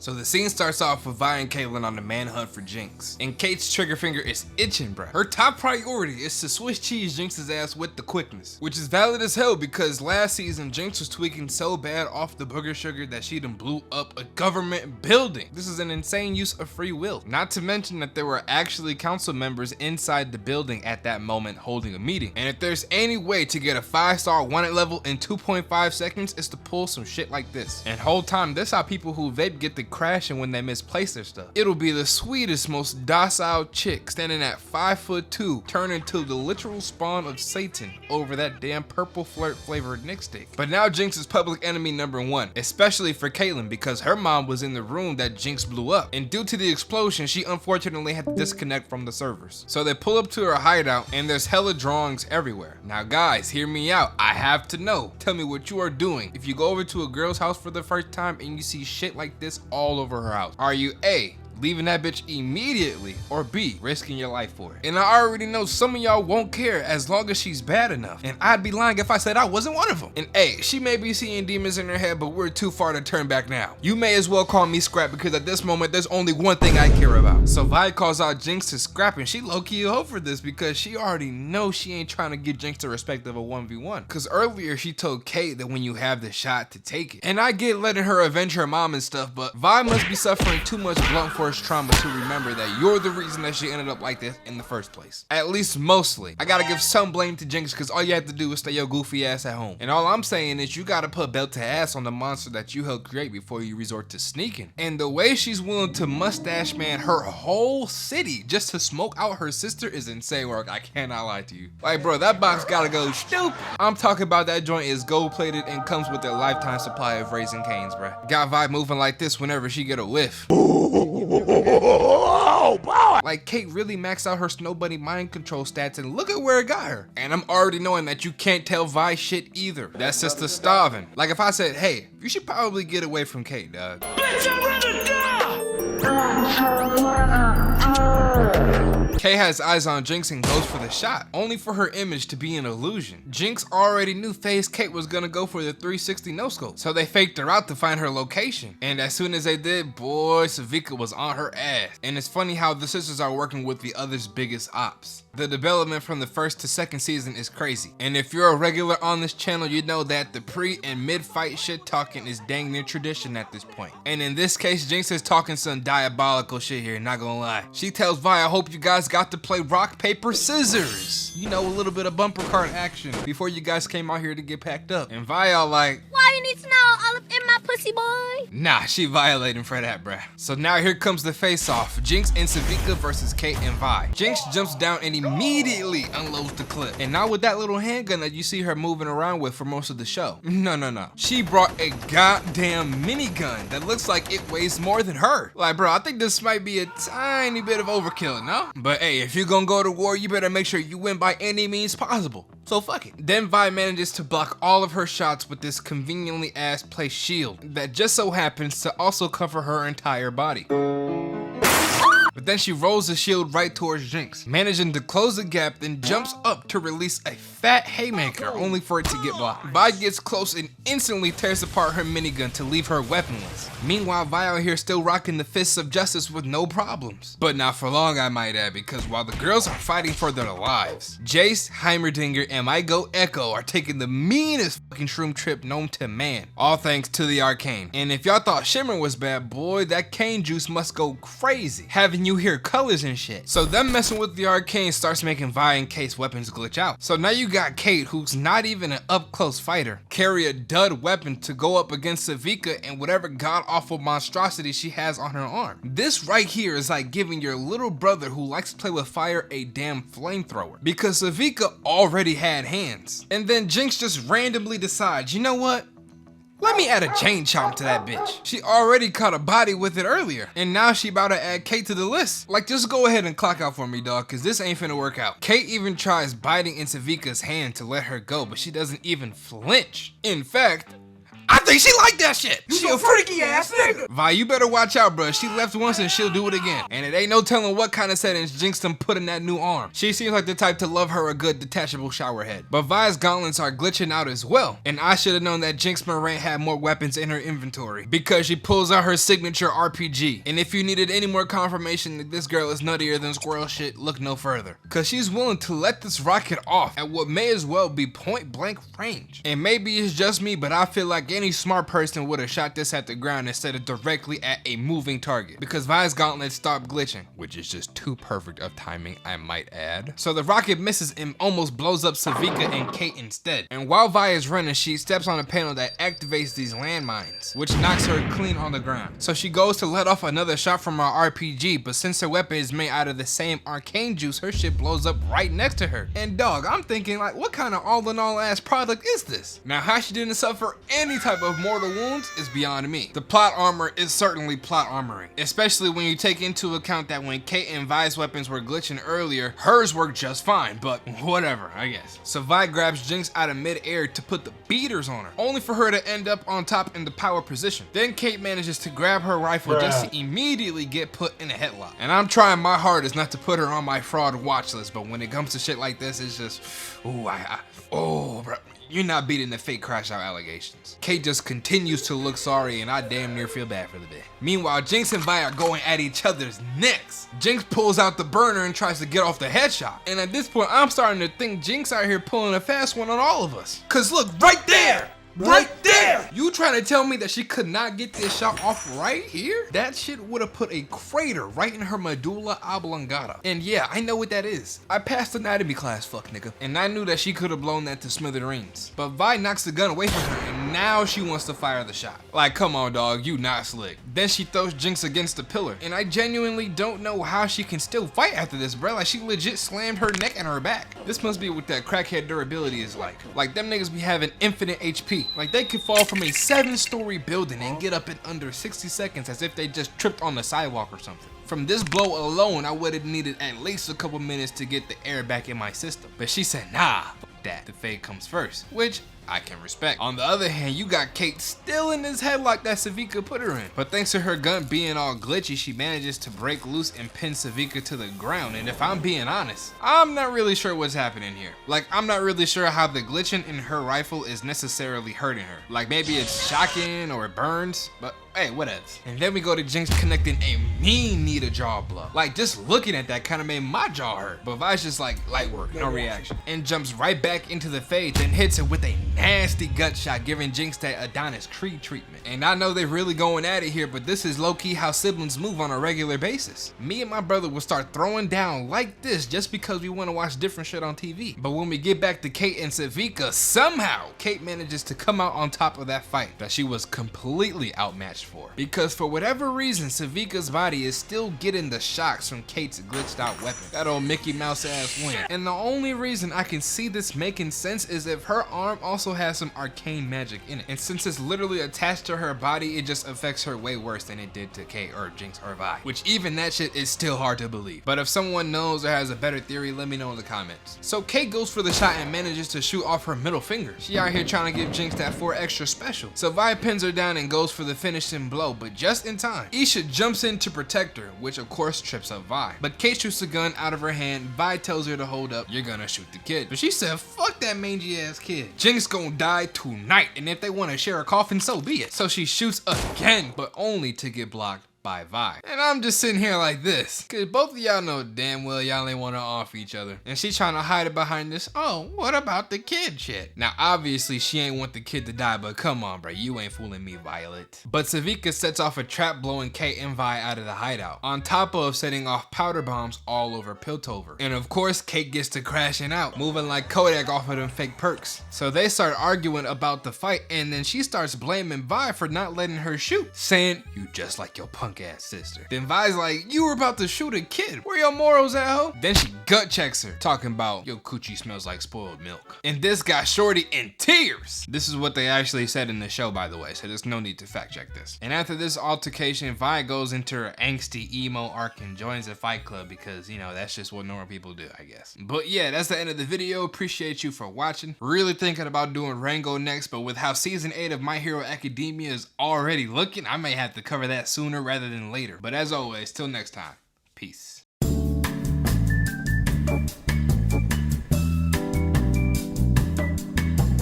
So the scene starts off with Vi and Caitlyn on the manhunt for Jinx. And Kate's trigger finger is itching, bruh. Her top priority is to Swiss cheese Jinx's ass with the quickness. Which is valid as hell because last season Jinx was tweaking so bad off the booger sugar that she done blew up a government building. This is an insane use of free will. Not to mention that there were actually council members inside the building at that moment holding a meeting. And if there's any way to get a 5-star wanted level in 2.5 seconds, it's to pull some shit like this. And whole time, this how people who vape get the crashing when they misplace their stuff. It'll be the sweetest, most docile chick standing at 5'2", turn into the literal spawn of Satan over that damn purple flirt flavored Nick stick. But now Jinx is public enemy number 1, especially for Caitlyn because her mom was in the room that Jinx blew up. And due to the explosion, she unfortunately had to disconnect from the servers. So they pull up to her hideout and there's hella drawings everywhere. Now guys, hear me out. I have to know. Tell me what you are doing if you go over to a girl's house for the first time and you see shit like this all over her house. Are you A, leaving that bitch immediately, or B, risking your life for it? And I already know some of y'all won't care as long as she's bad enough, and I'd be lying if I said I wasn't one of them. And A, she may be seeing demons in her head, but we're too far to turn back now. You may as well call me Scrap because at this moment there's only one thing I care about. So Vi calls out Jinx to Scrap and she low-key a hoe for this because she already knows she ain't trying to give Jinx the respect of a 1v1. Cause earlier she told Kate that when you have the shot to take it. And I get letting her avenge her mom and stuff, but Vi must be suffering too much blunt force trauma to remember that you're the reason that she ended up like this in the first place. At least mostly. I gotta give some blame to Jinx because all you have to do is stay your goofy ass at home. And all I'm saying is you gotta put belt to ass on the monster that you helped create before you resort to sneaking. And the way she's willing to mustache man her whole city just to smoke out her sister is insane work. I cannot lie to you. Like bro, that box gotta go stupid. I'm talking about that joint is gold plated and comes with a lifetime supply of Raisin Canes, bro. Got Vi moving like this whenever she get a whiff. Like Kate really maxed out her Snow Bunny mind control stats and look at where it got her. And I'm already knowing that you can't tell Vi shit either. That's just the starving. Like if I said, hey, you should probably get away from Kate, dog. Bitch, I'd rather die! Kay has eyes on Jinx and goes for the shot, only for her image to be an illusion. Jinx already knew FaZe Kate was gonna go for the 360 no-scope, so they faked her out to find her location. And as soon as they did, boy, Savika was on her ass. And it's funny how the sisters are working with the other's biggest ops. The development from the first to second season is crazy. And if you're a regular on this channel, you know that the pre and mid-fight shit talking is dang near tradition at this point. And in this case, Jinx is talking some diabolical shit here, not gonna lie. She tells Vi, I hope you guys got to play rock, paper, scissors. You know, a little bit of bumper card action before you guys came out here to get packed up. And Vi all like, why you need to know all up in my pussy, boy? Nah, she violating for that, bruh. So now here comes the face-off. Jinx and Savika versus Kate and Vi. Jinx jumps down and immediately unloads the clip. And not with that little handgun that you see her moving around with for most of the show. No. She brought a goddamn minigun that looks like it weighs more than her. Like, bro, I think this might be a tiny bit of overkill, no? But hey, if you're gonna go to war, you better make sure you win by any means possible. So fuck it. Then Vi manages to block all of her shots with this conveniently ass placed shield that just so happens to also cover her entire body. But then she rolls the shield right towards Jinx, managing to close the gap, then jumps up to release a fat haymaker, only for it to get blocked. Vi gets close and instantly tears apart her minigun to leave her weaponless. Meanwhile, Vi out here still rocking the fists of justice with no problems. But not for long, I might add, because while the girls are fighting for their lives, Jace, Heimerdinger, and my goat Echo are taking the meanest fucking shroom trip known to man. All thanks to the Arcane. And if y'all thought Shimmer was bad, boy, that cane juice must go crazy, having you hear colors and shit. So them messing with the Arcane starts making Vi and Kate's weapons glitch out. So now you got Kate, who's not even an up-close fighter, carry a dud weapon to go up against Savika and whatever god-awful monstrosity she has on her arm. This right here is like giving your little brother who likes to play with fire a damn flamethrower, because Savika already had hands. And then Jinx just randomly decides, you know what? Let me add a chain chomp to that bitch. She already caught a body with it earlier, and now she about to add Kate to the list. Like, just go ahead and clock out for me, dog, cause this ain't finna work out. Kate even tries biting into Vika's hand to let her go, but she doesn't even flinch. In fact, I think she like that shit. She a freaky ass nigga. Vi, you better watch out, bro. She left once and she'll do it again. And it ain't no telling what kind of settings Jinx done put in that new arm. She seems like the type to love her a good detachable shower head. But Vi's gauntlets are glitching out as well. And I should have known that Jinx Moraine had more weapons in her inventory because she pulls out her signature RPG. And if you needed any more confirmation that this girl is nuttier than squirrel shit, look no further. Cause she's willing to let this rocket off at what may as well be point blank range. And maybe it's just me, but I feel like any smart person would have shot this at the ground instead of directly at a moving target. Because Vi's gauntlets stopped glitching, which is just too perfect of timing, I might add. So the rocket misses and almost blows up Savika and Kate instead. And while Vi is running, she steps on a panel that activates these landmines, which knocks her clean on the ground. So she goes to let off another shot from her RPG, but since her weapon is made out of the same arcane juice, her shit blows up right next to her. And dog, I'm thinking like, what kind of all-in-all ass product is this? Now how she didn't suffer any type of mortal wounds is beyond me. The plot armor is certainly plot armoring, especially when you take into account that when Kate and Vi's weapons were glitching earlier, hers worked just fine, but whatever, I guess. So Vi grabs Jinx out of mid-air to put the beaters on her, only for her to end up on top in the power position. Then Kate manages to grab her rifle just to immediately get put in a headlock. And I'm trying my hardest not to put her on my fraud watch list, but when it comes to shit like this, it's just, ooh, bro. You're not beating the fake crash out allegations. Kate just continues to look sorry and I damn near feel bad for the bit. Meanwhile, Jinx and Vi are going at each other's necks. Jinx pulls out the burner and tries to get off the headshot. And at this point, I'm starting to think Jinx out here pulling a fast one on all of us. Cause look, right there! Right there! You trying to tell me that she could not get this shot off right here? That shit would have put a crater right in her medulla oblongata. And yeah, I know what that is. I passed anatomy class, fuck nigga. And I knew that she could have blown that to smithereens. But Vi knocks the gun away from her and now she wants to fire the shot. Like, come on dog, you not slick. Then she throws Jinx against the pillar. And I genuinely don't know how she can still fight after this, bro. Like she legit slammed her neck and her back. This must be what that crackhead durability is like. Like them niggas be having infinite HP. Like they could fall from a 7-story building and get up in under 60 seconds as if they just tripped on the sidewalk or something. From this blow alone, I would have needed at least a couple minutes to get the air back in my system. But she said, nah, fuck that. The fade comes first, which I can respect. On the other hand, you got Kate still in this headlock that Savika put her in. But thanks to her gun being all glitchy, she manages to break loose and pin Savika to the ground. And if I'm being honest, I'm not really sure what's happening here. Like, I'm not really sure how the glitching in her rifle is necessarily hurting her. Like, maybe it's shocking or it burns, but hey, whatever. And then we go to Jinx connecting a mean knee to jaw blow. Like, just looking at that kind of made my jaw hurt. But Vi's just like, light work, no reaction. And jumps right back into the fade, then hits it with a nasty gut shot, giving Jinx that Adonis Creed treatment. And I know they're really going at it here, but this is low-key how siblings move on a regular basis. Me and my brother will start throwing down like this just because we want to watch different shit on TV. But when we get back to Kate and Savika, somehow Kate manages to come out on top of that fight that she was completely outmatched for. Because for whatever reason, Savika's body is still getting the shocks from Kate's glitched out weapon. That old Mickey Mouse ass win. And the only reason I can see this making sense is if her arm also has some arcane magic in it. And since it's literally attached to her body, it just affects her way worse than it did to Kate or Jinx or Vi. Which even that shit is still hard to believe. But if someone knows or has a better theory, let me know in the comments. So Kate goes for the shot and manages to shoot off her middle finger. She out here trying to give Jinx that 4 extra special. So Vi pins her down and goes for the finishing blow, but just in time. Isha jumps in to protect her, which of course trips up Vi. But Kate shoots the gun out of her hand. Vi tells her to hold up, you're gonna shoot the kid. But she said, fuck that mangy ass kid. Jinx gonna die tonight, and if they want to share a coffin, so be it. So she shoots again, but only to get blocked by Vi. And I'm just sitting here like this, cause both of y'all know damn well y'all ain't wanna off each other. And she trying to hide it behind this, oh, what about the kid shit? Now obviously she ain't want the kid to die, but come on bro, you ain't fooling me, Violet. But Savika sets off a trap blowing Kate and Vi out of the hideout, on top of setting off powder bombs all over Piltover. And of course Kate gets to crashing out, moving like Kodak off of them fake perks. So they start arguing about the fight, and then she starts blaming Vi for not letting her shoot, saying, you just like your punk punk ass sister. Then Vi's like, you were about to shoot a kid. Where your morals at, ho? Then she gut checks her, talking about, your coochie smells like spoiled milk. And this got Shorty in tears. This is what they actually said in the show, by the way, so there's no need to fact check this. And after this altercation, Vi goes into her angsty emo arc and joins a fight club because, you know, that's just what normal people do, I guess. But yeah, that's the end of the video. Appreciate you for watching. Really thinking about doing Rango next, but with how season 8 of My Hero Academia is already looking, I may have to cover that sooner rather than later. But as always, till next time, peace.